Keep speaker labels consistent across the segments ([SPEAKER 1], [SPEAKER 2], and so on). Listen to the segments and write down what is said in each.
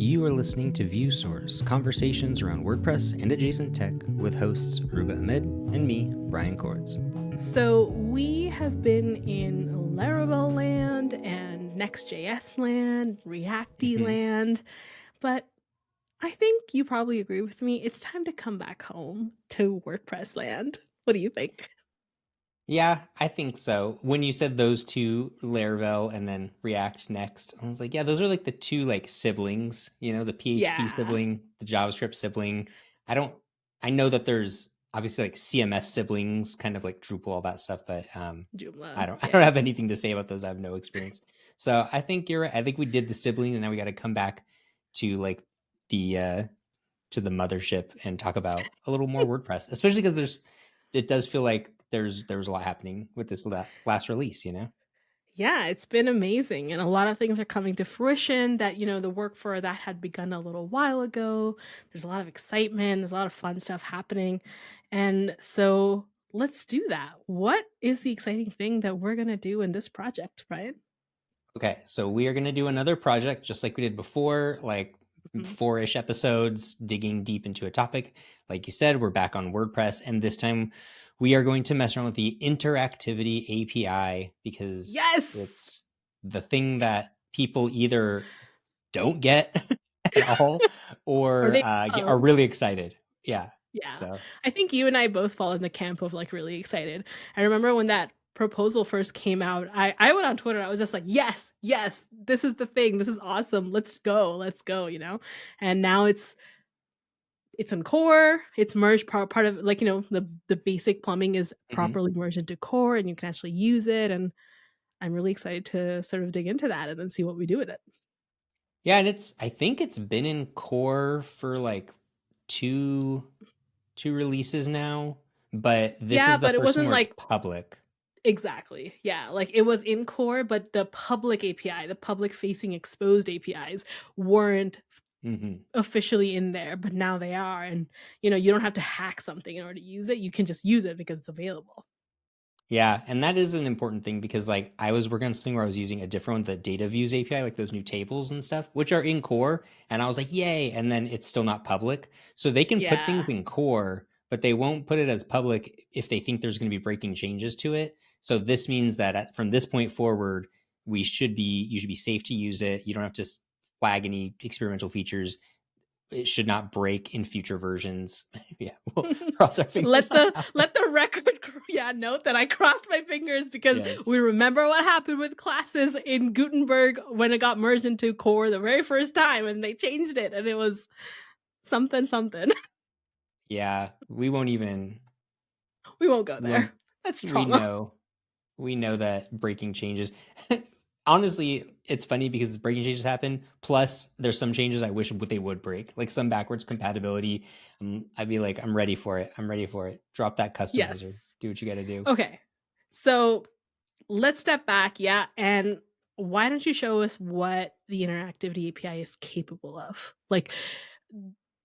[SPEAKER 1] You are listening to ViewSource, conversations around WordPress and adjacent tech with hosts Aurooba Ahmed and me, Brian Cords.
[SPEAKER 2] So we have been in Laravel land and Next.js land, Reacty land, but I think you probably agree with me. It's time to come back home to WordPress land. What do you think?
[SPEAKER 1] Yeah, I think so. When you said those two, Laravel and then React Next, I was like, yeah, those are like the two like siblings, the PHP
[SPEAKER 2] Yeah,
[SPEAKER 1] sibling, the JavaScript sibling. I don't, I know that there's obviously like CMS siblings, kind of like Drupal, all that stuff, but I
[SPEAKER 2] Joomla.
[SPEAKER 1] don't, I don't
[SPEAKER 2] Yeah.
[SPEAKER 1] have anything to say about those. I have no experience. So I think you're right. I think we did the siblings, and now we got to come back to like the to the mothership and talk about a little more WordPress, especially because it does feel like there was a lot happening with this last release.
[SPEAKER 2] Yeah, it's been amazing. And a lot of things are coming to fruition that, the work for that had begun a little while ago. There's a lot of excitement, there's a lot of fun stuff happening. And so let's do that. What is the exciting thing that we're going to do in this project, Brian?
[SPEAKER 1] Okay, so we are going to do another project just like we did before, like
[SPEAKER 2] Mhm.
[SPEAKER 1] four-ish episodes, digging deep into a topic. Like you said, we're back on WordPress, and this time we are going to mess around with the Interactivity API because
[SPEAKER 2] Yes.
[SPEAKER 1] it's the thing that people either don't get at all
[SPEAKER 2] Or
[SPEAKER 1] or
[SPEAKER 2] they
[SPEAKER 1] are
[SPEAKER 2] love.
[SPEAKER 1] really excited. Yeah.
[SPEAKER 2] Yeah.
[SPEAKER 1] So
[SPEAKER 2] I think you and I both fall in the camp of like really excited. I remember when that proposal first came out, I went on Twitter. I was just like, yes, yes, this is the thing. This is awesome. Let's go. And now it's in core. It's merged part of like, the basic plumbing is
[SPEAKER 1] mhm.
[SPEAKER 2] properly merged into core and you can actually use it. And I'm really excited to sort of dig into that and then see what we do with it.
[SPEAKER 1] Yeah, and I think it's been in core for like two two releases now, but this
[SPEAKER 2] Yeah,
[SPEAKER 1] is the
[SPEAKER 2] but it
[SPEAKER 1] first one
[SPEAKER 2] wasn't
[SPEAKER 1] where it's
[SPEAKER 2] like
[SPEAKER 1] public.
[SPEAKER 2] exactly. Yeah, like it was in core, but the public API, the public facing exposed APIs weren't
[SPEAKER 1] hmm
[SPEAKER 2] officially in there, but now they are. And you don't have to hack something in order to use it. You can just use it because it's available.
[SPEAKER 1] Yeah, and that is an important thing because like I was working on something where I was using a different one, the data views API, like those new tables and stuff, which are in core, and I was like, yay, and then it's still not public. So they can put
[SPEAKER 2] Yeah.
[SPEAKER 1] things in core, but they won't put it as public if they think there's going to be breaking changes to it. So this means that from this point forward, you should be safe to use it. You don't have to flag any experimental features. It should not break in future versions. Yeah, we'll cross our fingers
[SPEAKER 2] let
[SPEAKER 1] on
[SPEAKER 2] the
[SPEAKER 1] that one.
[SPEAKER 2] let the record note that I crossed my fingers because
[SPEAKER 1] Yes.
[SPEAKER 2] we remember what happened with classes in Gutenberg when it got merged into core the very first time and they changed it and it was something something.
[SPEAKER 1] Yeah, we won't even
[SPEAKER 2] We won't go
[SPEAKER 1] we
[SPEAKER 2] there.
[SPEAKER 1] won't
[SPEAKER 2] That's
[SPEAKER 1] we
[SPEAKER 2] trauma.
[SPEAKER 1] know we know that breaking changes. Honestly, it's funny because breaking changes happen. Plus, there's some changes I wish they would break, like some backwards compatibility. I'd be like, I'm ready for it. I'm ready for it. Drop that customizer.
[SPEAKER 2] Yes.
[SPEAKER 1] Do what you got to do.
[SPEAKER 2] Okay. So let's step back, yeah, and why don't you show us what the Interactivity API is capable of? Like,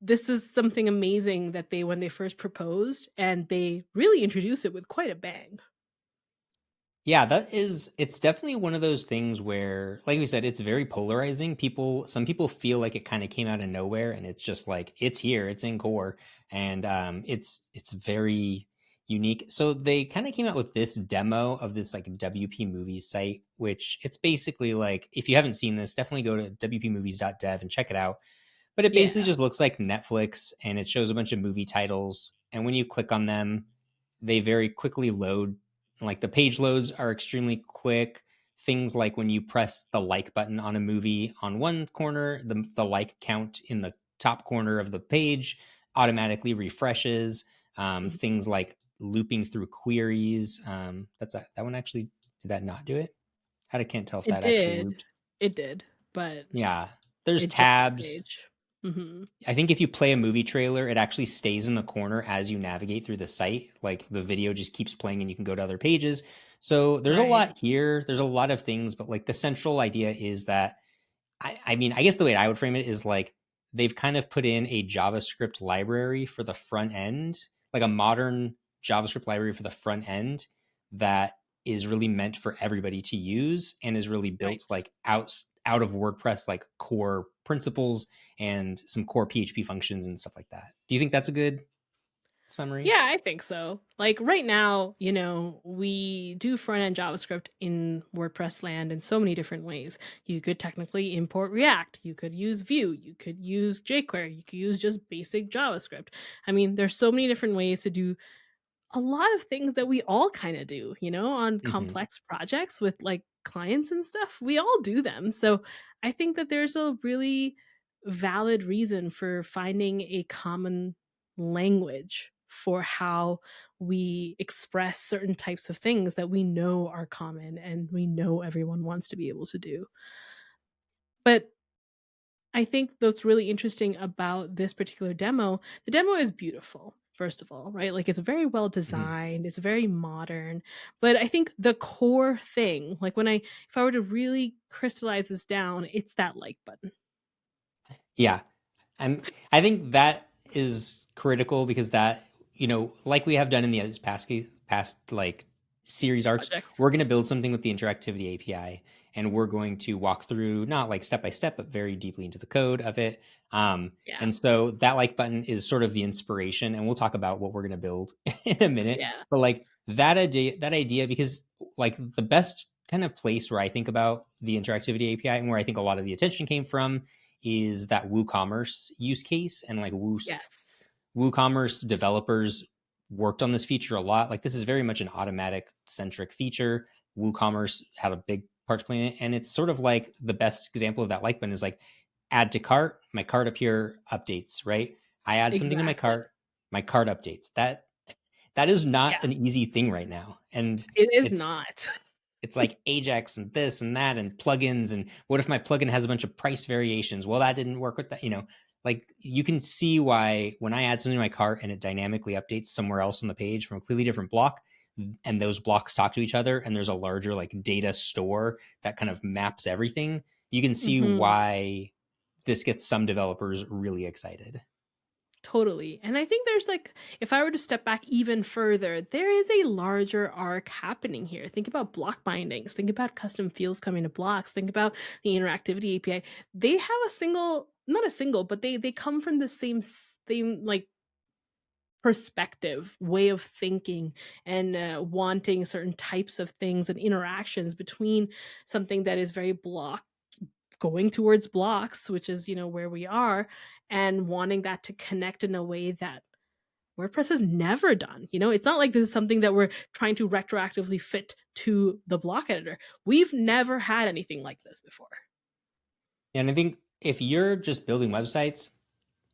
[SPEAKER 2] this is something amazing that when they first proposed, and they really introduced it with quite a bang.
[SPEAKER 1] Yeah, it's definitely one of those things where, like we said, it's very polarizing. Some people feel like it kind of came out of nowhere and it's just like, it's here, it's in core, and it's very unique. So they kind of came out with this demo of this like WP Movies site, which it's basically like, if you haven't seen this, definitely go to wpmovies.dev and check it out. But it basically
[SPEAKER 2] Yeah.
[SPEAKER 1] just looks like Netflix and it shows a bunch of movie titles. And when you click on them, they very quickly load. Like the page loads are extremely quick. Things like when you press the like button on a movie on one corner, the like count in the top corner of the page automatically refreshes.
[SPEAKER 2] Mhm.
[SPEAKER 1] Things like looping through queries. That one actually, did that not do it? I can't tell if
[SPEAKER 2] It
[SPEAKER 1] that actually
[SPEAKER 2] did.
[SPEAKER 1] looped.
[SPEAKER 2] It did, but
[SPEAKER 1] Yeah. There's
[SPEAKER 2] it jumped the
[SPEAKER 1] tabs.
[SPEAKER 2] page. Mhm.
[SPEAKER 1] I think if you play a movie trailer, it actually stays in the corner as you navigate through the site. Like the video just keeps playing and you can go to other pages. So there's a
[SPEAKER 2] Right.
[SPEAKER 1] lot here. There's a lot of things, but like the central idea is that I mean, I guess the way I would frame it is like they've kind of put in a JavaScript library for the front end, like a modern JavaScript library for the front end that is really meant for everybody to use and is really built
[SPEAKER 2] Right.
[SPEAKER 1] like out of WordPress like core principles and some core PHP functions and stuff like that. Do you think that's a good summary?
[SPEAKER 2] Yeah, I think so. Like right now, we do front end JavaScript in WordPress land in so many different ways. You could technically import React, you could use Vue, you could use jQuery, you could use just basic JavaScript. I mean, there's so many different ways to do a lot of things that we all kind of do, on
[SPEAKER 1] Hmm.
[SPEAKER 2] complex projects with like clients and stuff. We all do them. So I think that there's a really valid reason for finding a common language for how we express certain types of things that we know are common and we know everyone wants to be able to do. But I think that's really interesting about this particular demo. The demo is beautiful, first of all, right? Like it's very well
[SPEAKER 1] Hmm.
[SPEAKER 2] designed, it's very modern. But I think the core thing, like if I were to really crystallize this down, it's that like button.
[SPEAKER 1] Yeah, I think that is critical because that, like we have done in the past like series arcs,
[SPEAKER 2] Projects.
[SPEAKER 1] we're going to build something with the interactivity API, and we're going to walk through not like step by step, but very deeply into the code of it.
[SPEAKER 2] Yeah.
[SPEAKER 1] And so that like button is sort of the inspiration, and we'll talk about what we're going to build in a minute.
[SPEAKER 2] Yeah.
[SPEAKER 1] But like that idea, because like the best kind of place where I think about the interactivity API and where I think a lot of the attention came from is that WooCommerce use case, and like
[SPEAKER 2] Yes.
[SPEAKER 1] WooCommerce developers worked on this feature a lot. Like this is very much an automatic centric feature. WooCommerce had a big part to play in it, and it's sort of like the best example of that like button is like add to cart. My cart up here updates, right? I add something to
[SPEAKER 2] Exactly.
[SPEAKER 1] my cart updates. That is
[SPEAKER 2] Yeah.
[SPEAKER 1] not an easy thing right now, and
[SPEAKER 2] It is
[SPEAKER 1] it's
[SPEAKER 2] not.
[SPEAKER 1] it's like Ajax and this and that and plugins. And what if my plugin has a bunch of price variations? Well, that didn't work with that. Like you can see why when I add something to my cart and it dynamically updates somewhere else on the page from a completely different block, and those blocks talk to each other, and there's a larger like data store that kind of maps everything, you can see
[SPEAKER 2] Mhm.
[SPEAKER 1] why this gets some developers really excited.
[SPEAKER 2] Totally. And I think there's like, if I were to step back even further, there is a larger arc happening here. Think about block bindings, think about custom fields coming to blocks, think about the interactivity API. They have not a single, but they come from the same like perspective, way of thinking, and wanting certain types of things and interactions between something that is very block going towards blocks, which is, where we are, and wanting that to connect in a way that WordPress has never done. It's not like this is something that we're trying to retroactively fit to the block editor. We've never had anything like this before.
[SPEAKER 1] And I think if you're just building websites,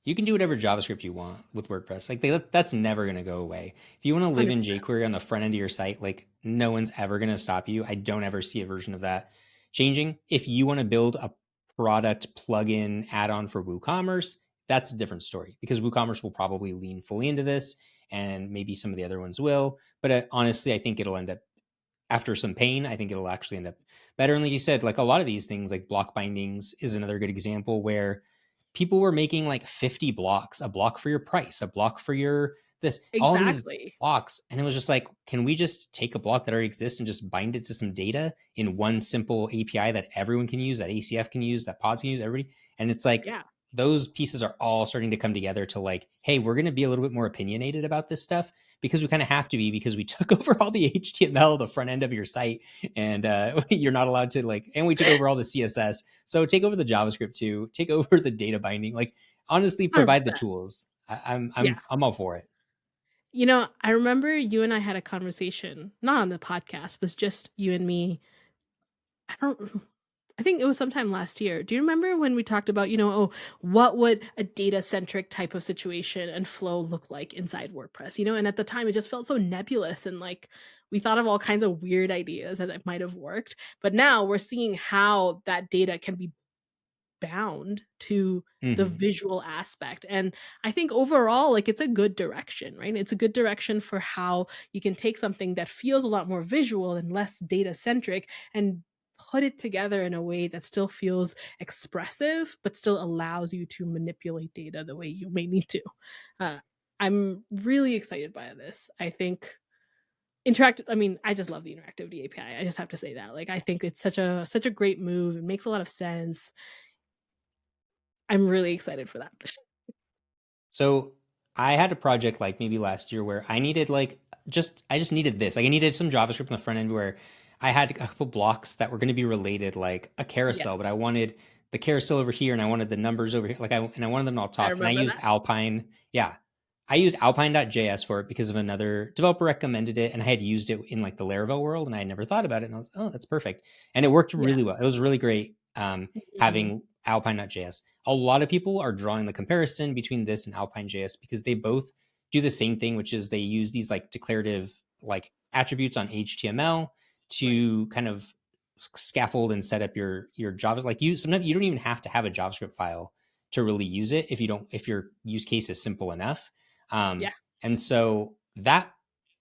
[SPEAKER 1] you can do whatever JavaScript you want with WordPress. Like that's never going to go away. If you want to live in
[SPEAKER 2] 100%.
[SPEAKER 1] jQuery on the front end of your site, like no one's ever going to stop you. I don't ever see a version of that changing. If you want to build a product plugin add-on for WooCommerce, that's a different story because WooCommerce will probably lean fully into this, and maybe some of the other ones will. But honestly, I think it'll end up after some pain, I think it'll actually end up better. And like you said, like a lot of these things, like block bindings is another good example where people were making like 50 blocks, a block for your price, a block for your this, all these
[SPEAKER 2] Exactly.
[SPEAKER 1] blocks. And it was just like, can we just take a block that already exists and just bind it to some data in one simple API that everyone can use, that ACF can use, that pods can use, everybody? And it's like,
[SPEAKER 2] Yeah.
[SPEAKER 1] those pieces are all starting to come together to like, hey, we're going to be a little bit more opinionated about this stuff because we kind of have to be because we took over all the HTML, the front end of your site, and you're not allowed to like, and we took over all the CSS. So take over the JavaScript too, take over the data binding. Like honestly, provide the
[SPEAKER 2] 100%.
[SPEAKER 1] tools.
[SPEAKER 2] Yeah.
[SPEAKER 1] I'm all for it.
[SPEAKER 2] I remember you and I had a conversation, not on the podcast, but just you and me. I don't I think it was sometime last year. Do you remember when we talked about, oh, what would a data centric type of situation and flow look like inside WordPress? And at the time it just felt so nebulous and like we thought of all kinds of weird ideas that might have worked. But now we're seeing how that data can be bound to the
[SPEAKER 1] Mm-hmm.
[SPEAKER 2] visual aspect. And I think overall, like it's a good direction, right? It's a good direction for how you can take something that feels a lot more visual and less data centric and put it together in a way that still feels expressive, but still allows you to manipulate data the way you may need to. Uh, I'm really excited by this. I think I mean, I just love the Interactivity API. I just have to say that. Like, I think it's such a great move. It makes a lot of sense. I'm really excited for that.
[SPEAKER 1] So I had a project like maybe last year where I needed like I just needed this. Like I needed some JavaScript on the front end where I had a couple blocks that were going to be related, like a carousel, but I
[SPEAKER 2] Yes,
[SPEAKER 1] wanted the carousel over here and I wanted the numbers over here. And I wanted them to all
[SPEAKER 2] I
[SPEAKER 1] talk. And I
[SPEAKER 2] remember
[SPEAKER 1] used
[SPEAKER 2] that.
[SPEAKER 1] Alpine. Yeah. I used Alpine.js for it because of another developer recommended it, and I had used it in like the Laravel world, and I had never thought about it. And I was, oh, that's perfect, and it worked
[SPEAKER 2] Yeah.
[SPEAKER 1] really well. It was really great
[SPEAKER 2] Mhm.
[SPEAKER 1] having Alpine.js. A lot of people are drawing the comparison between this and Alpine.js because they both do the same thing, which is they use these like declarative like attributes on HTML
[SPEAKER 2] Right.
[SPEAKER 1] to kind of scaffold and set up your Java. Like you sometimes you don't even have to have a JavaScript file to really use it if your use case is simple enough. Um,
[SPEAKER 2] Yeah.
[SPEAKER 1] and so that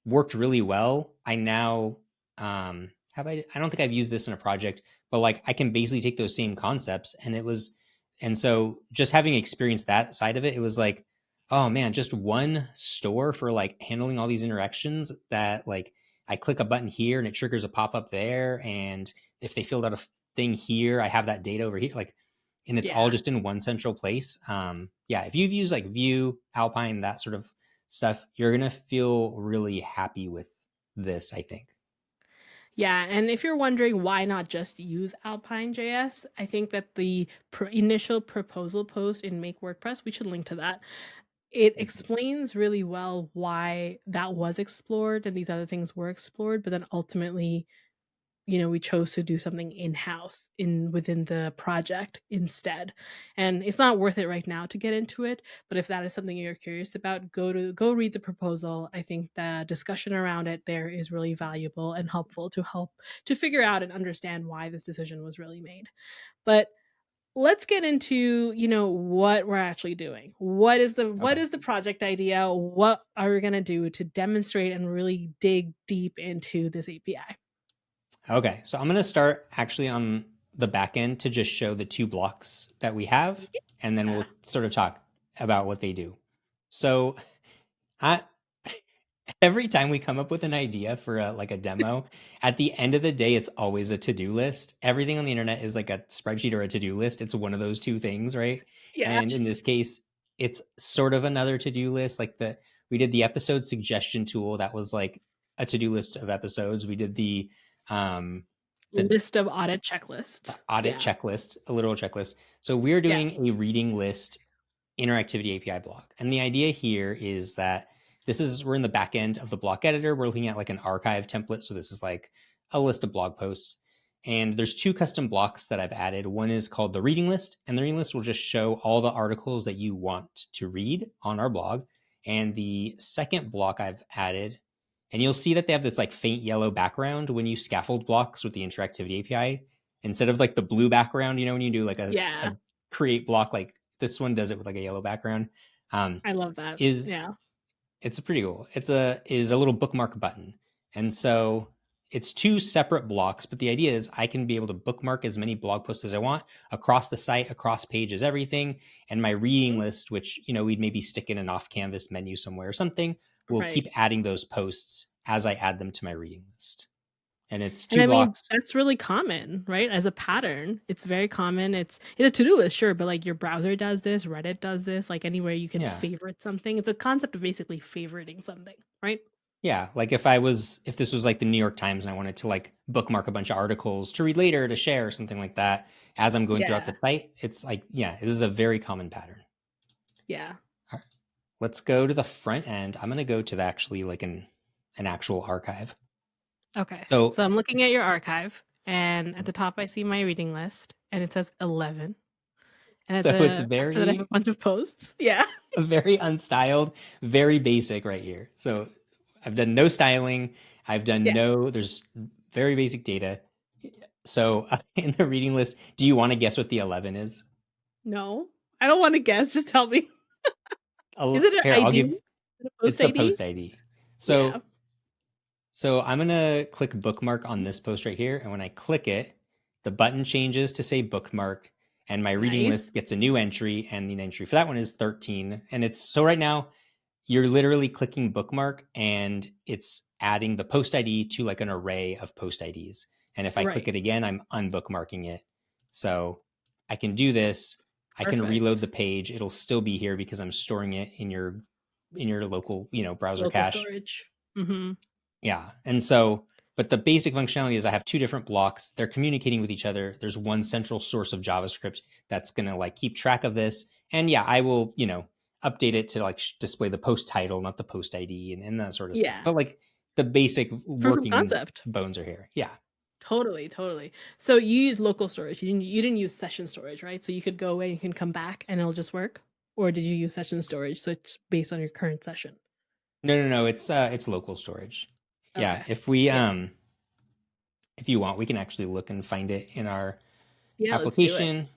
[SPEAKER 1] worked really well. I now have I don't think I've used this in a project, but like I can basically take those same concepts and so just having experienced that side of it, it was like, oh man, just one store for like handling all these interactions that like I click a button here and it triggers a pop-up there. And if they filled out a thing here, I have that data over here. Like, and it's all
[SPEAKER 2] Yeah.
[SPEAKER 1] just in one central place. Yeah, if you've used like Vue, Alpine, that sort of stuff, you're gonna feel really happy with this, I think.
[SPEAKER 2] Yeah, and if you're wondering why not just use Alpine.js, I think that the initial proposal post in Make WordPress, we should link to that. It
[SPEAKER 1] Mhm.
[SPEAKER 2] explains really well why that was explored and these other things were explored, but then ultimately, we chose to do something in-house within the project instead. And it's not worth it right now to get into it, but if that is something you're curious about, go read the proposal. I think the discussion around it there is really valuable and helpful to figure out and understand why this decision was really made. But let's get into, what we're actually doing. What
[SPEAKER 1] Okay.
[SPEAKER 2] is the project idea? What are we going to do to demonstrate and really dig deep into this API?
[SPEAKER 1] Okay. So I'm gonna start actually on the back end to just show the two blocks that we have, and then
[SPEAKER 2] Yeah.
[SPEAKER 1] we'll sort of talk about what they do. So I every time we come up with an idea for like a demo, at the end of the day, it's always a to-do list. Everything on the internet is like a spreadsheet or a to-do list. It's one of those two things, right?
[SPEAKER 2] Yeah.
[SPEAKER 1] And in this case, it's sort of another to-do list. Like we did the episode suggestion tool that was like a to-do list of episodes. We did um the
[SPEAKER 2] List of audit checklist.
[SPEAKER 1] audit
[SPEAKER 2] Yeah.
[SPEAKER 1] checklist, a literal checklist. So we're
[SPEAKER 2] Yeah.
[SPEAKER 1] doing a reading list interactivity API block. And the idea here is that we're in the back end of the block editor. We're looking at like an archive template. So this is like a list of blog posts. And there's two custom blocks that I've added. One is called the reading list, and the reading list will just show all the articles that you want to read on our blog. And the second block I've added, and you'll see that they have this like faint yellow background when you scaffold blocks with the interactivity API instead of like the blue background, when you do like
[SPEAKER 2] Yeah.
[SPEAKER 1] a create block, like this one does it with like a yellow background. Um,
[SPEAKER 2] I love that.
[SPEAKER 1] is
[SPEAKER 2] Yeah.
[SPEAKER 1] It's pretty cool. It's a little bookmark button, and so it's two separate blocks. But the idea is I can be able to bookmark as many blog posts as I want across the site, across pages, everything. And my reading
[SPEAKER 2] Mhm.
[SPEAKER 1] list, which we'd maybe stick in an off canvas menu somewhere or something, will keep
[SPEAKER 2] Right.
[SPEAKER 1] adding those posts as I add them to my reading list. And it's
[SPEAKER 2] And
[SPEAKER 1] two
[SPEAKER 2] I mean,
[SPEAKER 1] blocks.
[SPEAKER 2] that's really common, right? As a pattern. It's very common. It's a to-do list, sure, but like your browser does this, Reddit does this, like anywhere you can
[SPEAKER 1] Yeah.
[SPEAKER 2] favorite something. It's a concept of basically favoriting something, right?
[SPEAKER 1] Yeah, like if this was like the New York Times and I wanted to like bookmark a bunch of articles to read later to share or something like that as I'm going throughout
[SPEAKER 2] Yeah.
[SPEAKER 1] the site, it's like yeah, this is a very common pattern.
[SPEAKER 2] Yeah.
[SPEAKER 1] All right, let's go to the front end. I'm going to go to actually like an actual archive.
[SPEAKER 2] Okay.
[SPEAKER 1] So
[SPEAKER 2] So I'm looking at your archive, and at the top I see my reading list, and it says 11. And
[SPEAKER 1] so it's
[SPEAKER 2] after that I have a
[SPEAKER 1] very
[SPEAKER 2] bunch of posts. Yeah.
[SPEAKER 1] very unstyled, very basic right here. So I've done no styling. I've done
[SPEAKER 2] Yeah.
[SPEAKER 1] no there's very basic data. So in the reading list, do you want to guess what the 11 is?
[SPEAKER 2] No. I don't want to guess. Just tell me. Is it an
[SPEAKER 1] Here, I'll
[SPEAKER 2] ID?
[SPEAKER 1] give
[SPEAKER 2] Is it a
[SPEAKER 1] it's
[SPEAKER 2] post
[SPEAKER 1] the
[SPEAKER 2] ID?
[SPEAKER 1] post ID.
[SPEAKER 2] Yeah.
[SPEAKER 1] So I'm gonna click bookmark on this post right here, and when I click it, the button changes to say bookmark, and my reading
[SPEAKER 2] Nice.
[SPEAKER 1] list gets a new entry, and the entry for that one is 13. And it's so right now you're literally clicking bookmark and it's adding the post ID to like an array of post IDs. And if I click
[SPEAKER 2] Right.
[SPEAKER 1] it again, I'm unbookmarking it. So I can do this. I can reload the
[SPEAKER 2] Perfect.
[SPEAKER 1] page. It'll still be here because I'm storing it in your local, browser
[SPEAKER 2] Local
[SPEAKER 1] cache.
[SPEAKER 2] storage. Mhm.
[SPEAKER 1] Yeah. And so, but the basic functionality is I have two different blocks. They're communicating with each other. There's one central source of JavaScript that's going to like keep track of this. And yeah, I will, update it to like display the post title, not the post ID and that sort of stuff.
[SPEAKER 2] Yeah.
[SPEAKER 1] But like the basic
[SPEAKER 2] Proof of
[SPEAKER 1] working
[SPEAKER 2] concept.
[SPEAKER 1] bones are here. Yeah.
[SPEAKER 2] Totally, totally. So you use local storage. You didn't use session storage, right? So you could go away, you can come back and it'll just work? Or did you use session storage so it's based on your current session?
[SPEAKER 1] No, no, no. It's local storage. Yeah.
[SPEAKER 2] Okay. Yeah.
[SPEAKER 1] If you want, we can actually look and find it in our
[SPEAKER 2] Yeah, let's do it.
[SPEAKER 1] application.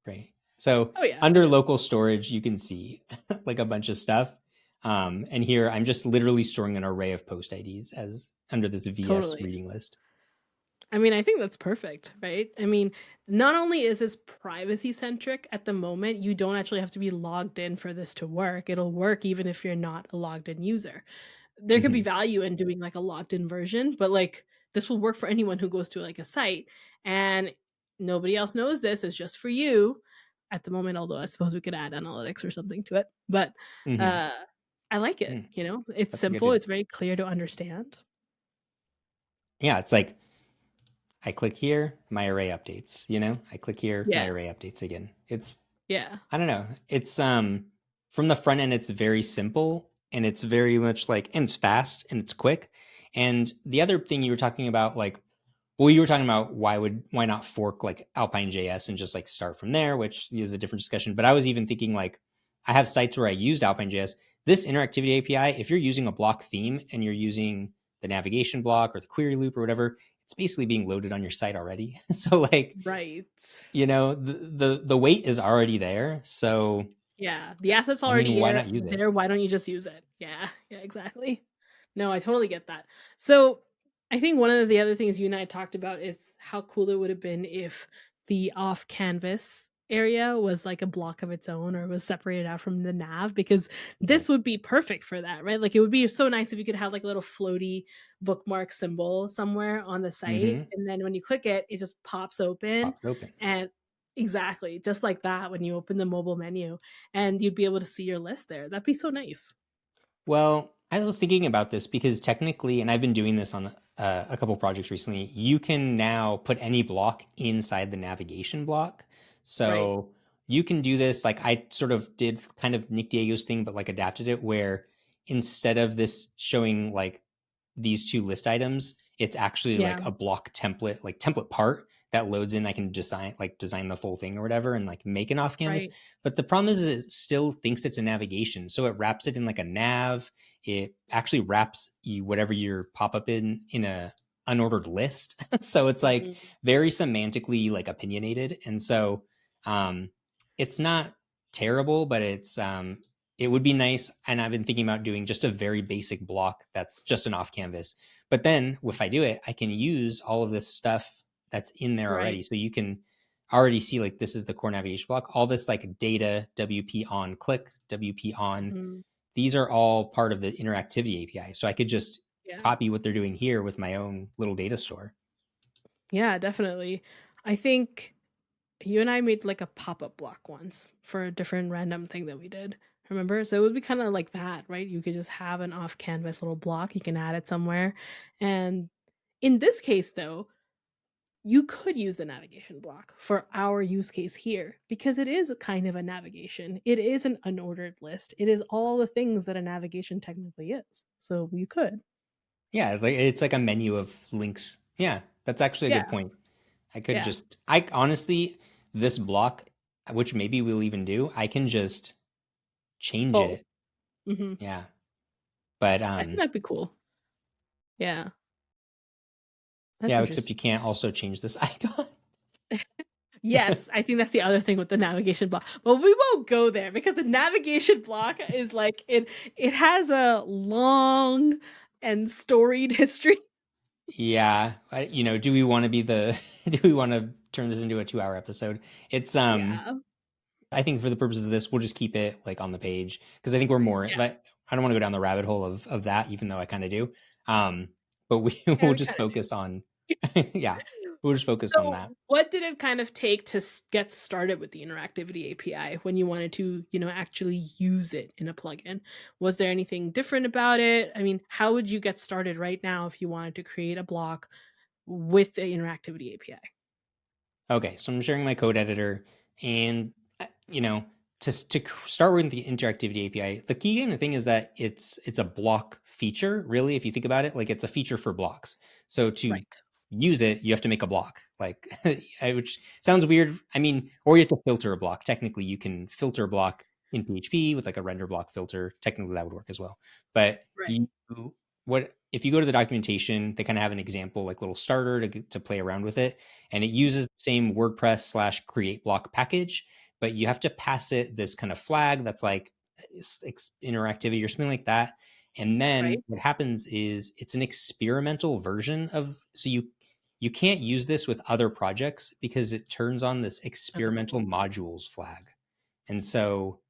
[SPEAKER 1] Right. So
[SPEAKER 2] Oh, yeah.
[SPEAKER 1] under local storage, you can see like a bunch of stuff. And here I'm just literally storing an array of post IDs as under this VS
[SPEAKER 2] Totally.
[SPEAKER 1] reading list.
[SPEAKER 2] I mean, I think that's perfect, right? I mean, not only is this privacy centric at the moment, you don't actually have to be logged in for this to work. It'll work even if you're not a logged in user. There could be
[SPEAKER 1] Mm-hmm.
[SPEAKER 2] value in doing like a logged in version, but like this will work for anyone who goes to like a site and nobody else knows this. It's just for you at the moment, although I suppose we could add analytics or something to it. But
[SPEAKER 1] Mm-hmm.
[SPEAKER 2] uh I like it,
[SPEAKER 1] Mm,
[SPEAKER 2] It's
[SPEAKER 1] that's a
[SPEAKER 2] simple,
[SPEAKER 1] good.
[SPEAKER 2] it's very clear to understand.
[SPEAKER 1] Yeah, it's like I click here, my array updates. I click here, my
[SPEAKER 2] Yeah.
[SPEAKER 1] array updates again. It's
[SPEAKER 2] Yeah.
[SPEAKER 1] I don't know. It's from the front end, it's very simple and it's very much like and it's fast and it's quick. And the other thing you were talking about, like, well, you were talking about why not fork like Alpine.js and just like start from there, which is a different discussion. But I was even thinking like I have sites where I used Alpine.js. This interactivity API, if you're using a block theme and you're using the navigation block or the query loop or whatever, it's basically being loaded on your site already. So like,
[SPEAKER 2] Right.
[SPEAKER 1] the weight is already there. So
[SPEAKER 2] Yeah, the asset's
[SPEAKER 1] I mean,
[SPEAKER 2] already
[SPEAKER 1] why
[SPEAKER 2] there
[SPEAKER 1] not use it?
[SPEAKER 2] there, why don't you just use it? Yeah, yeah, exactly. No, I totally get that. So, I think one of the other things you and I talked about is how cool it would have been if the off canvas area was like a block of its own or was separated out from the nav because this
[SPEAKER 1] Yes.
[SPEAKER 2] would be perfect for that, right? Like it would be so nice if you could have like a little floaty bookmark symbol somewhere on the site
[SPEAKER 1] Mm-hmm.
[SPEAKER 2] and then when you click it, it just pops open
[SPEAKER 1] Pop it open.
[SPEAKER 2] and exactly, just like that when you open the mobile menu and you'd be able to see your list there. That'd be so nice.
[SPEAKER 1] Well, I was thinking about this because technically, and I've been doing this on a couple projects recently, you can now put any block inside the navigation block.
[SPEAKER 2] Right.
[SPEAKER 1] So you can do this. Like I sort of did kind of Nick Diego's thing, but like adapted it where instead of this showing like these two list items, it's actually
[SPEAKER 2] Yeah,
[SPEAKER 1] like a block template, like template part that loads in. I can design the full thing or whatever and like make an off canvas.
[SPEAKER 2] right,
[SPEAKER 1] But the problem is it still thinks it's a navigation. So it wraps it in like a nav. It actually wraps you whatever your pop up in a unordered list. So it's like
[SPEAKER 2] mhm,
[SPEAKER 1] very semantically like opinionated. And so um it's not terrible, but it would be nice. And I've been thinking about doing just a very basic block that's just an off canvas. But then if I do it, I can use all of this stuff that's in there already.
[SPEAKER 2] right,
[SPEAKER 1] So you can already see like this is the core navigation block. All this like data, WP on click, WP on,
[SPEAKER 2] mhm,
[SPEAKER 1] these are all part of the interactivity API. So I could just
[SPEAKER 2] yeah.
[SPEAKER 1] copy what they're doing here with my own little data store.
[SPEAKER 2] Yeah, definitely. I think you and I made like a pop-up block once for a different random thing that we did. Remember? So it would be kind of like that, right? You could just have an off-canvas little block, you can add it somewhere. And in this case though, you could use the navigation block for our use case here because it is a kind of a navigation. It is an unordered list. It is all the things that a navigation technically is. So you could.
[SPEAKER 1] Yeah, like it's like a menu of links. Yeah, that's actually a good
[SPEAKER 2] Yeah.
[SPEAKER 1] point. I could
[SPEAKER 2] Yeah.
[SPEAKER 1] just, I honestly, this block, which maybe we'll even do, I can just change
[SPEAKER 2] Oh.
[SPEAKER 1] it.
[SPEAKER 2] Hmm.
[SPEAKER 1] Yeah. But
[SPEAKER 2] I think that'd be cool. Yeah. That's
[SPEAKER 1] yeah, except
[SPEAKER 2] interesting.
[SPEAKER 1] you can't also change this icon.
[SPEAKER 2] Yes, I think that's the other thing with the navigation block. But we won't go there because the navigation block is like it has a long and storied history.
[SPEAKER 1] Yeah, do we want to be the do we want to turn this into a 2-hour episode? It's
[SPEAKER 2] Yeah.
[SPEAKER 1] I think for the purposes of this, we'll just keep it like on the page because I think we're more
[SPEAKER 2] Yeah.
[SPEAKER 1] like I don't want to go down the rabbit hole of that, even though I kind of do. But we
[SPEAKER 2] Yeah,
[SPEAKER 1] will
[SPEAKER 2] we
[SPEAKER 1] just
[SPEAKER 2] kinda
[SPEAKER 1] focus on yeah, we'll just focus on
[SPEAKER 2] So,
[SPEAKER 1] that.
[SPEAKER 2] what did it kind of take to get started with the Interactivity API when you wanted to, actually use it in a plugin? Was there anything different about it? I mean, how would you get started right now if you wanted to create a block with the Interactivity API?
[SPEAKER 1] Okay, so I'm sharing my code editor, and you know, start with the interactivity API, the key kind of thing is that it's a block feature. Really, if you think about it, like it's a feature for blocks. So to
[SPEAKER 2] Right.
[SPEAKER 1] use it, you have to make a block, like which sounds weird. I mean, or you have to filter a block. Technically, you can filter a block in PHP with like a render block filter. Technically, that would work as well. But
[SPEAKER 2] Right.
[SPEAKER 1] you what if you go to the documentation, they kind of have an example, like little starter to play around with it, and it uses the same WordPress slash create block package, but you have to pass it this kind of flag that's like interactivity or something like that. And then
[SPEAKER 2] Right.
[SPEAKER 1] what happens is it's an experimental version of, so you can't use this with other projects because it turns on this experimental
[SPEAKER 2] Oh,
[SPEAKER 1] modules flag. And so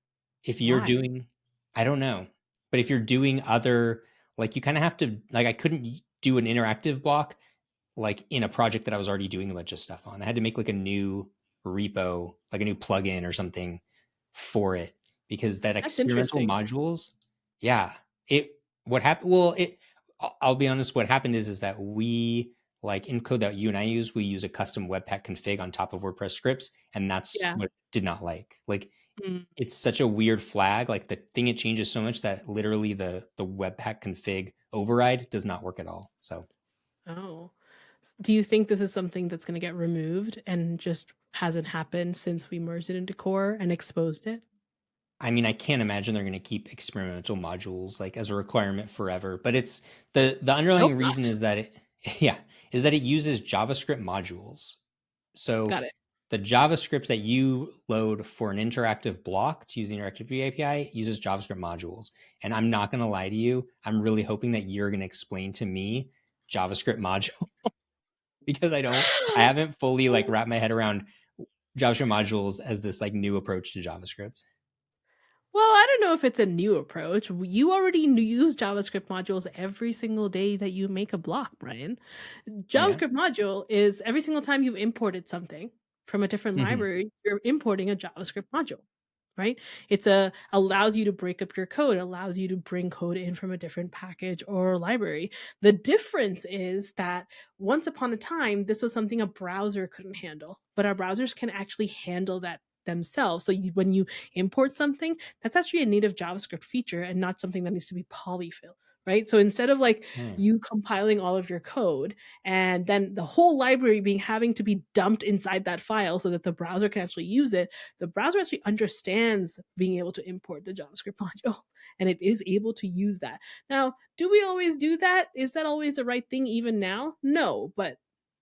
[SPEAKER 1] if you're
[SPEAKER 2] why?
[SPEAKER 1] doing, I don't know, but if you're doing other, like you kind of have to, like I couldn't do an interactive block like in a project that I was already doing a bunch of stuff on. I had to make like a new repo, like a new plugin or something for it because that
[SPEAKER 2] That's
[SPEAKER 1] experimental
[SPEAKER 2] interesting.
[SPEAKER 1] modules, yeah, it what happened. Well, it I'll be honest. What happened is that we like in code that you and I use, we use a custom Webpack config on top of WordPress scripts, and that's
[SPEAKER 2] Yeah.
[SPEAKER 1] what I did not like. Like
[SPEAKER 2] Mm.
[SPEAKER 1] it's such a weird flag. Like the thing it changes so much that literally the Webpack config override does not work at all. So
[SPEAKER 2] Oh. Do you think this is something that's gonna get removed and just hasn't happened since we merged it into core and exposed it?
[SPEAKER 1] I mean, I can't imagine they're going to keep experimental modules like as a requirement forever. But it's the
[SPEAKER 2] I hope
[SPEAKER 1] underlying reason
[SPEAKER 2] not.
[SPEAKER 1] is that it yeah is that it uses JavaScript modules. So
[SPEAKER 2] Got it.
[SPEAKER 1] the JavaScript that you load for an interactive block to use the Interactivity API uses JavaScript modules. And I'm not going to lie to you, I'm really hoping that you're going to explain to me JavaScript module because I haven't fully like wrapped my head around JavaScript modules as this like new approach to JavaScript.
[SPEAKER 2] Well, I don't know if it's a new approach. You already use JavaScript modules every single day that you make a block, Brian.
[SPEAKER 1] Oh yeah.
[SPEAKER 2] JavaScript module is every single time you've imported something from a different
[SPEAKER 1] Hmm.
[SPEAKER 2] library, you're importing a JavaScript module, right? It's a allows you to break up your code, allows you to bring code in from a different package or library. The difference is that once upon a time, this was something a browser couldn't handle, but our browsers can actually handle that themselves. So when you import something, that's actually a native JavaScript feature and not something that needs to be polyfill, right? So instead of like
[SPEAKER 1] Hmm.
[SPEAKER 2] you compiling all of your code and then the whole library being having to be dumped inside that file so that the browser can actually use it, the browser actually understands being able to import the JavaScript module and it is able to use that. Now, do we always do that? Is that always the right thing even now? No, but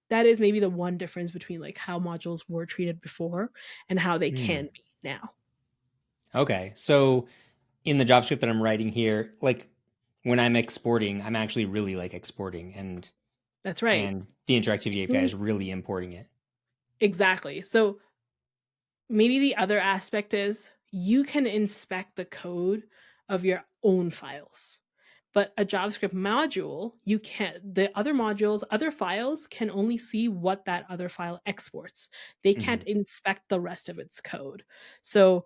[SPEAKER 2] that is maybe the one difference between like how modules were treated before and how they
[SPEAKER 1] Hmm.
[SPEAKER 2] can be now.
[SPEAKER 1] Okay. So in the JavaScript that I'm writing here, like when I'm exporting, I'm actually really like exporting
[SPEAKER 2] That's right.
[SPEAKER 1] and the interactivity API
[SPEAKER 2] Mm,
[SPEAKER 1] is really importing it.
[SPEAKER 2] exactly. So maybe the other aspect is you can inspect the code of your own files. But a JavaScript module, you can't, the other modules, other files can only see what that other file exports. They can't
[SPEAKER 1] Hmm.
[SPEAKER 2] inspect the rest of its code. So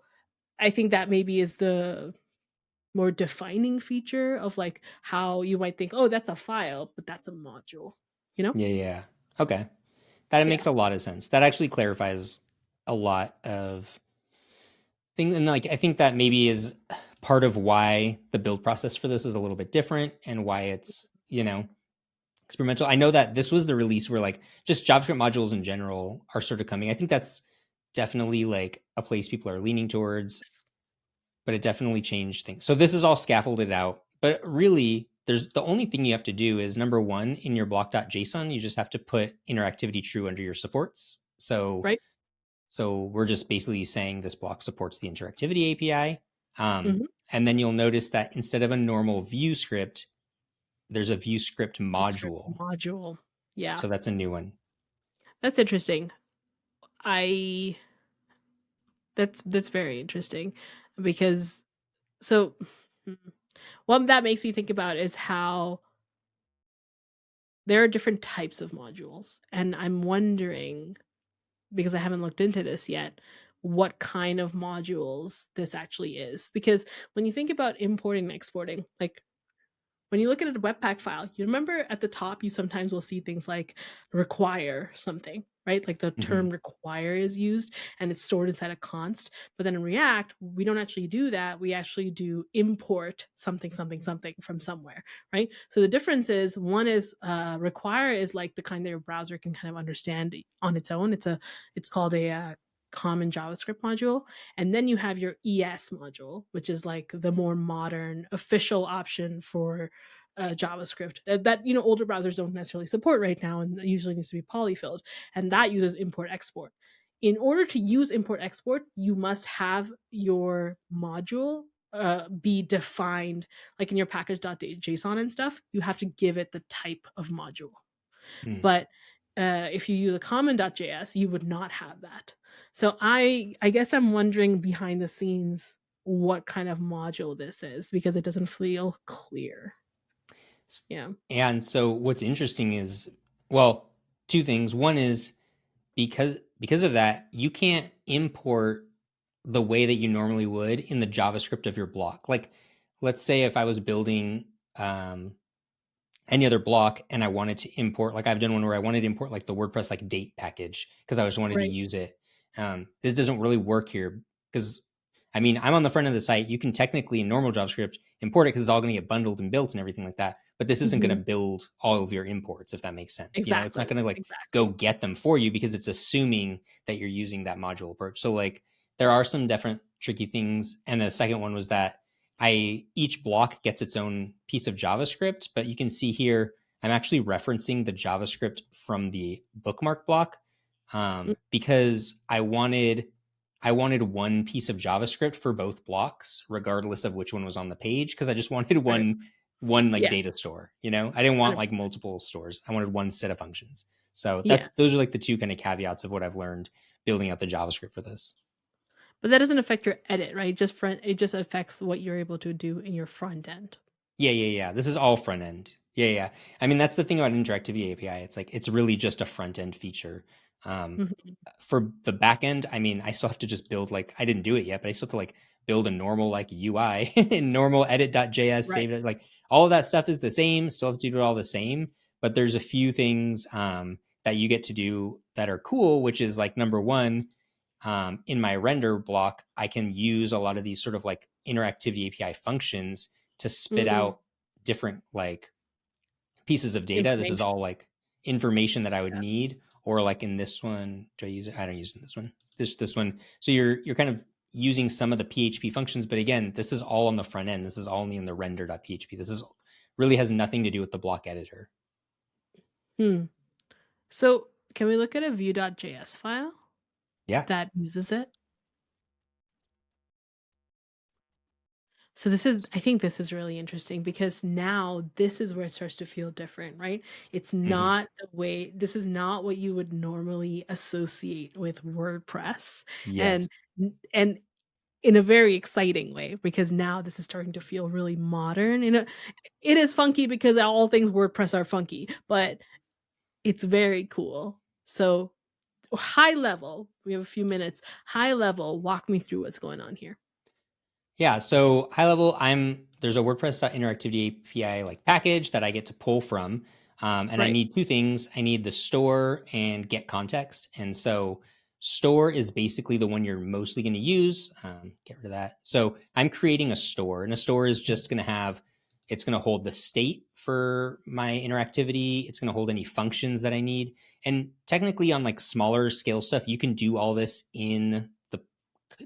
[SPEAKER 2] I think that maybe is the more defining feature of like how you might think, oh, that's a file, but that's a module, you know?
[SPEAKER 1] Yeah, yeah. Okay. That
[SPEAKER 2] Yeah,
[SPEAKER 1] makes a lot of sense. That actually clarifies a lot of things. And like, I think that maybe is part of why the build process for this is a little bit different and why it's, experimental. I know that this was the release where like just JavaScript modules in general are sort of coming. I think that's definitely like a place people are leaning towards, but it definitely changed things. So this is all scaffolded out, but really there's the only thing you have to do is number one in your block.json, you just have to put interactivity true under your supports.
[SPEAKER 2] right?
[SPEAKER 1] So we're just basically saying this block supports the interactivity API.
[SPEAKER 2] Mhm.
[SPEAKER 1] And then you'll notice that instead of a normal view script, there's a view script
[SPEAKER 2] JavaScript
[SPEAKER 1] module.
[SPEAKER 2] module. Yeah,
[SPEAKER 1] So that's a new one.
[SPEAKER 2] that's interesting. I That's very interesting because so hmm, what that makes me think about is how there are different types of modules, and I'm wondering, because I haven't looked into this yet, what kind of modules this actually is. Because when you think about importing and exporting, like when you look at a Webpack file, you remember at the top, you sometimes will see things like require something, right? Like the
[SPEAKER 1] Hmm.
[SPEAKER 2] term require is used and it's stored inside a const. But then in React, we don't actually do that. We actually do import something, something, something from somewhere, right? So the difference is one is require is like the kind that your browser can kind of understand on its own. It's called a common JavaScript module. And then you have your ES module, which is like the more modern official option for JavaScript that older browsers don't necessarily support right now, and that usually needs to be polyfilled, and that uses import export. In order to use import export, you must have your module be defined, like in your package.json and stuff. You have to give it the type of module.
[SPEAKER 1] Mm.
[SPEAKER 2] But if you use a common.js, you would not have that. So I guess I'm wondering behind the scenes what kind of module this is because it doesn't feel clear. Yeah.
[SPEAKER 1] And so what's interesting is, well, two things. One is because of that, you can't import the way that you normally would in the JavaScript of your block. Like, let's say if I was building um, any other block and I wanted to import, like I've done one where I wanted to import like the WordPress like date package because I just wanted to
[SPEAKER 2] Right.
[SPEAKER 1] use it. This doesn't really work here because I mean I'm on the front of the site. You can technically in normal JavaScript import it because it's all going to get bundled and built and everything like that. But this isn't going to
[SPEAKER 2] Mhm.
[SPEAKER 1] build all of your imports if that makes sense. You know, it's not
[SPEAKER 2] Exactly.
[SPEAKER 1] going to like go
[SPEAKER 2] Exactly.
[SPEAKER 1] get them for you because it's assuming that you're using that module approach. So like there are some different tricky things. And the second one was that I each block gets its own piece of JavaScript, but you can see here I'm actually referencing the JavaScript from the bookmark block
[SPEAKER 2] Mm,
[SPEAKER 1] because I wanted one piece of JavaScript for both blocks, regardless of which one was on the page, because I just wanted
[SPEAKER 2] right.
[SPEAKER 1] one like
[SPEAKER 2] Yeah.
[SPEAKER 1] data store. You know, I didn't want like
[SPEAKER 2] 100%.
[SPEAKER 1] multiple stores. I wanted one set of functions. So
[SPEAKER 2] Yeah.
[SPEAKER 1] those are like the two kind of caveats of what I've learned building out the JavaScript for this.
[SPEAKER 2] But that doesn't affect your edit, right? It just affects what you're able to do in your front end.
[SPEAKER 1] Yeah, yeah, yeah. This is all front end. Yeah, yeah. I mean, that's the thing about Interactivity API. It's like it's really just a front end feature. Um,
[SPEAKER 2] Mhm.
[SPEAKER 1] for the back end, I mean, I still have to just build like I didn't do it yet, but I still have to like build a normal like UI and normal edit.js,
[SPEAKER 2] Right.
[SPEAKER 1] save it. Like all of that stuff is the same. Still have to do it all the same. But there's a few things that you get to do that are cool, which is like number one, in my render block, I can use a lot of these sort of like interactivity API functions to spit
[SPEAKER 2] Mm,
[SPEAKER 1] out different like pieces of data that is
[SPEAKER 2] information.
[SPEAKER 1] all like information that I would need. Or like in this one, do I use it? I don't use it in this one. This one. So you're kind of using some of the PHP functions, but again, this is all on the front end. This is all only in the render.php. This is really has nothing to do with the block editor.
[SPEAKER 2] Hmm. So can we look at a view.js file
[SPEAKER 1] Yeah.
[SPEAKER 2] that uses it? So this is I think this is really interesting because now this is where it starts to feel different, right? It's
[SPEAKER 1] Hmm.
[SPEAKER 2] not the way this is not what you would normally associate with WordPress.
[SPEAKER 1] Yes.
[SPEAKER 2] And and in a very exciting way because now this is starting to feel really modern. It is funky because all things WordPress are funky, but it's very cool. So high level, we have a few minutes. High level, walk me through what's going on here.
[SPEAKER 1] Yeah, so high level, there's a WordPress.interactivity API like package that I get to pull from, and I
[SPEAKER 2] Right.
[SPEAKER 1] need two things. I need the store and get context. And so store is basically the one you're mostly going to use. Get rid of that. So I'm creating a store, and a store is just going to have it's going to hold the state for my interactivity. It's going to hold any functions that I need. And technically, on like smaller scale stuff, you can do all this in the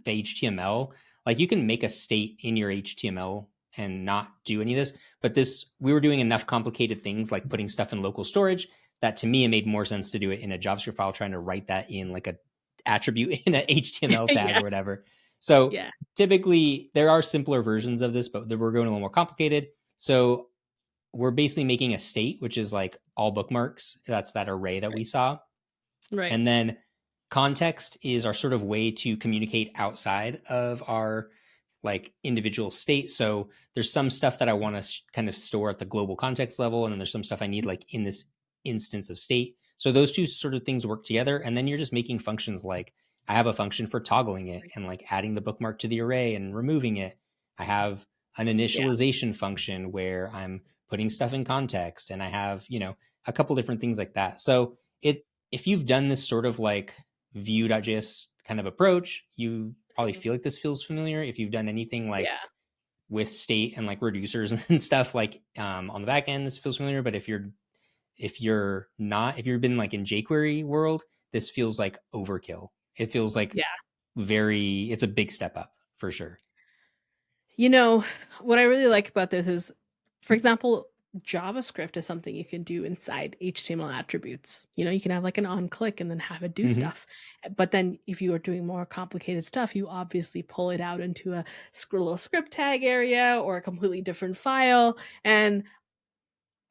[SPEAKER 1] HTML. Like you can make a state in your HTML and not do any of this. But this, we were doing enough complicated things like putting stuff in local storage that to me, it made more sense to do it in a JavaScript file, trying to write that in like a attribute in an HTML tag
[SPEAKER 2] Yeah.
[SPEAKER 1] or whatever. So
[SPEAKER 2] Yeah.
[SPEAKER 1] typically there are simpler versions of this, but we're going a little more complicated. So we're basically making a state, which is like all bookmarks. That's that array that we
[SPEAKER 2] Right.
[SPEAKER 1] saw.
[SPEAKER 2] Right.
[SPEAKER 1] And then context is our sort of way to communicate outside of our like individual state. So there's some stuff that I want to kind of store at the global context level, and then there's some stuff I need like in this instance of state. So those two sort of things work together, and then you're just making functions like I have a function for toggling it and like adding the bookmark to the array and removing it. I have an
[SPEAKER 2] Yeah,
[SPEAKER 1] initialization function where I'm putting stuff in context, and I have, a couple different things like that. So it if you've done this sort of like Vue.js kind of approach, you probably
[SPEAKER 2] mhm,
[SPEAKER 1] feel like this feels familiar. If you've done anything like
[SPEAKER 2] yeah,
[SPEAKER 1] with state and like reducers and stuff like on the back end, this feels familiar. But if you're not, if you've been like in jQuery world, this feels like overkill. It feels like
[SPEAKER 2] yeah.
[SPEAKER 1] it's a big step up for sure.
[SPEAKER 2] You know, what I really like about this is, for example, JavaScript is something you can do inside HTML attributes. You can have like an on click and then have it do
[SPEAKER 1] Mm-hmm.
[SPEAKER 2] stuff. But then if you are doing more complicated stuff, you obviously pull it out into a little script tag area or a completely different file. And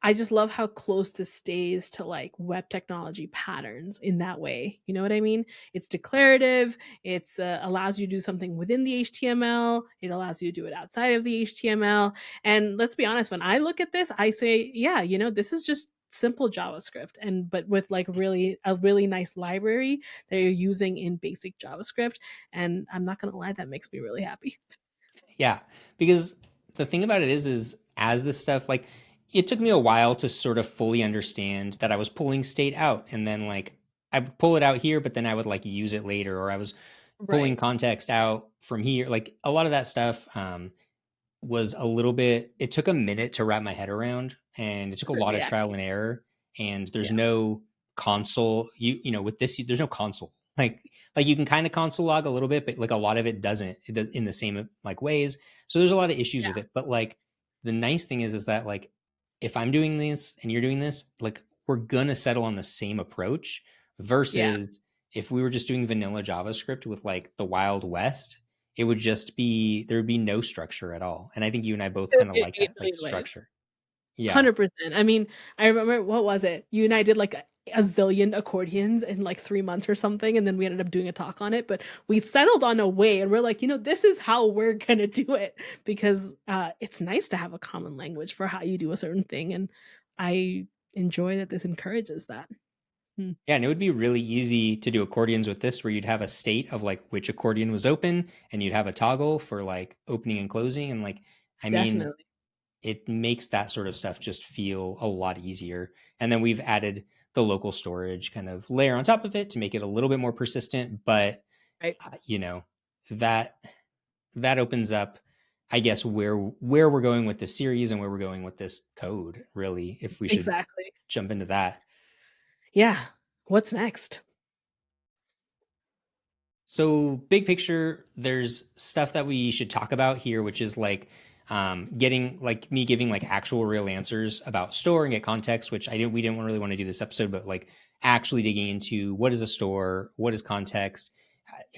[SPEAKER 2] I just love how close this stays to like web technology patterns in that way. You know what I mean? It's declarative. It's allows you to do something within the HTML. It allows you to do it outside of the HTML. And let's be honest, when I look at this, I say, yeah, this is just simple JavaScript, and but with like really nice library that you're using in basic JavaScript. And I'm not gonna lie, that makes me really happy.
[SPEAKER 1] Yeah, because the thing about it is as this stuff like it took me a while to sort of fully understand that I was pulling state out, and then like I would pull it out here, but then I would like use it later, or I was pulling
[SPEAKER 2] Right.
[SPEAKER 1] context out from here. Like a lot of that stuff was a little bit, it took a minute to wrap my head around, and it took a
[SPEAKER 2] Sure,
[SPEAKER 1] lot of
[SPEAKER 2] yeah.
[SPEAKER 1] trial and error. And there's
[SPEAKER 2] Yeah.
[SPEAKER 1] no console, with this there's no console. Like you can kind of console log a little bit, but like a lot of it doesn't, it does in the same like ways. So there's a lot of issues with
[SPEAKER 2] Yeah.
[SPEAKER 1] it. But like the nice thing is that like if I'm doing this and you're doing this, like we're gonna settle on the same approach
[SPEAKER 2] Yeah.
[SPEAKER 1] versus if we were just doing vanilla JavaScript with like the Wild West, it would just be, there would be no structure at all. And I think you and I both
[SPEAKER 2] It
[SPEAKER 1] kind of
[SPEAKER 2] it
[SPEAKER 1] like
[SPEAKER 2] it
[SPEAKER 1] that, like
[SPEAKER 2] really was.
[SPEAKER 1] structure. Yeah.
[SPEAKER 2] 100%. I mean, I remember, what was it? You and I did like a zillion accordions in like 3 months or something, and then we ended up doing a talk on it, but we settled on a way, and we're like, this is how we're gonna do it, because it's nice to have a common language for how you do a certain thing, and I enjoy that this encourages that. Hmm.
[SPEAKER 1] Yeah, and it would be really easy to do accordions with this, where you'd have a state of like which accordion was open, and you'd have a toggle for like opening and closing. And like, I mean,
[SPEAKER 2] Definitely.
[SPEAKER 1] it makes that sort of stuff just feel a lot easier. And then we've added the local storage kind of layer on top of it to make it a little bit more persistent. But,
[SPEAKER 2] Right.
[SPEAKER 1] uh, you know, that that opens up, I guess, where we're going with this series and where we're going with this code, really, if we should
[SPEAKER 2] Exactly.
[SPEAKER 1] jump into that.
[SPEAKER 2] Yeah. What's next?
[SPEAKER 1] So, big picture, there's stuff that we should talk about here, which is like getting like me giving like actual real answers about store and get context, which we didn't really want to do this episode, but like actually digging into what is a store, what is context,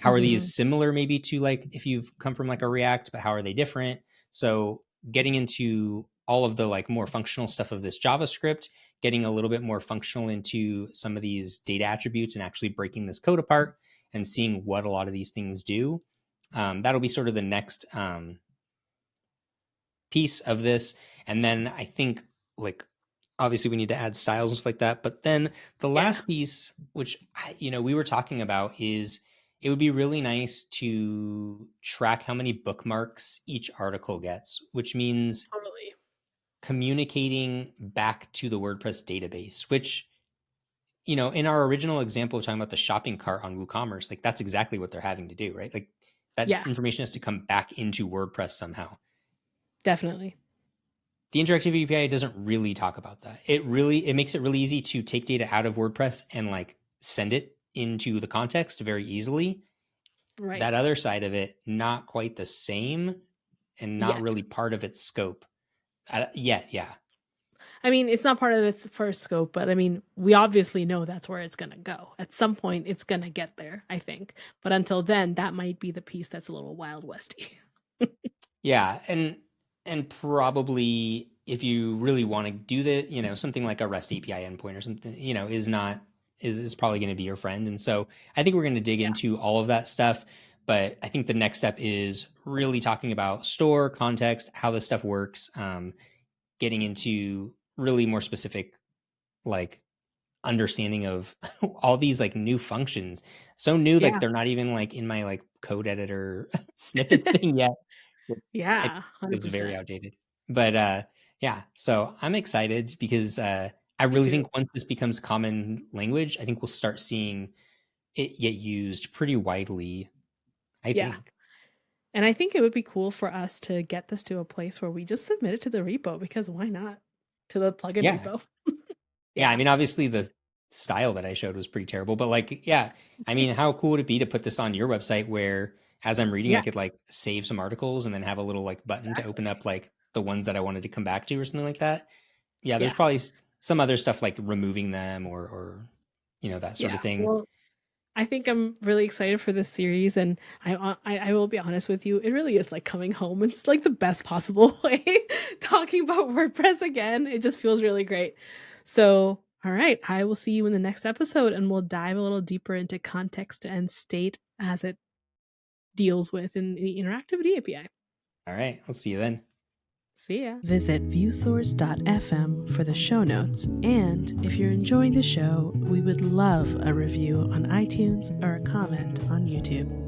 [SPEAKER 1] how are
[SPEAKER 2] Mhm.
[SPEAKER 1] these similar maybe to like if you've come from like a React, but how are they different? So, getting into all of the like more functional stuff of this JavaScript, getting a little bit more functional into some of these data attributes and actually breaking this code apart and seeing what a lot of these things do. That'll be sort of the next piece of this. And then I think, like, obviously we need to add styles and stuff like that. But then the
[SPEAKER 2] Yeah.
[SPEAKER 1] last piece, which, we were talking about, is it would be really nice to track how many bookmarks each article gets, which means
[SPEAKER 2] Totally.
[SPEAKER 1] communicating back to the WordPress database, which, in our original example of talking about the shopping cart on WooCommerce, like that's exactly what they're having to do, right? Like that
[SPEAKER 2] Yeah,
[SPEAKER 1] information has to come back into WordPress somehow.
[SPEAKER 2] definitely.
[SPEAKER 1] The Interactivity API doesn't really talk about that. It makes it really easy to take data out of WordPress and like send it into the context very easily.
[SPEAKER 2] Right.
[SPEAKER 1] That other side of it, not quite the same and not
[SPEAKER 2] Yet.
[SPEAKER 1] really part of its scope yet. Yeah.
[SPEAKER 2] I mean, it's not part of its first scope, but I mean, we obviously know that's where it's going to go. At some point, it's going to get there, I think. But until then, that might be the piece that's a little Wild Westy.
[SPEAKER 1] Yeah, and probably if you really want to do the, something like a REST API endpoint or something, is not is probably going to be your friend. And so I think we're going to dig
[SPEAKER 2] Yeah.
[SPEAKER 1] into all of that stuff. But I think the next step is really talking about store context, how this stuff works, getting into really more specific, like understanding of all these like new functions. So new, like
[SPEAKER 2] Yeah.
[SPEAKER 1] they're not even like in my like code editor snippets thing yet. I
[SPEAKER 2] Yeah,
[SPEAKER 1] think is very
[SPEAKER 2] 100%.
[SPEAKER 1] outdated. But yeah, so I'm excited because I
[SPEAKER 2] Me
[SPEAKER 1] really
[SPEAKER 2] too.
[SPEAKER 1] think once this becomes common language, I think we'll start seeing it get used pretty widely, I
[SPEAKER 2] Yeah.
[SPEAKER 1] think.
[SPEAKER 2] And I think it would be cool for us to get this to a place where we just submit it to the repo because why not? To the plugin
[SPEAKER 1] Yeah.
[SPEAKER 2] repo.
[SPEAKER 1] Yeah, I
[SPEAKER 2] Yeah.
[SPEAKER 1] mean obviously the style that I showed was pretty terrible, but like yeah, I mean how cool would it be to put this on your website where as I'm reading I
[SPEAKER 2] Yeah,
[SPEAKER 1] could like save some articles and then have a little like button to open
[SPEAKER 2] exactly.
[SPEAKER 1] up like the ones that I wanted to come back to or something like that. Yeah, there's
[SPEAKER 2] Yeah.
[SPEAKER 1] probably some other stuff like removing them that sort
[SPEAKER 2] Yeah.
[SPEAKER 1] of thing.
[SPEAKER 2] Well, I think I'm really excited for this series, and I will be honest with you, it really is like coming home. It's like the best possible way talking about WordPress again. It just feels really great. So, all right, I will see you in the next episode, and we'll dive a little deeper into context and state as it deals with in the Interactivity API.
[SPEAKER 1] All right, I'll see you then.
[SPEAKER 2] See ya. Visit viewsource.fm for the show notes. And if you're enjoying the show, we would love a review on iTunes or a comment on YouTube.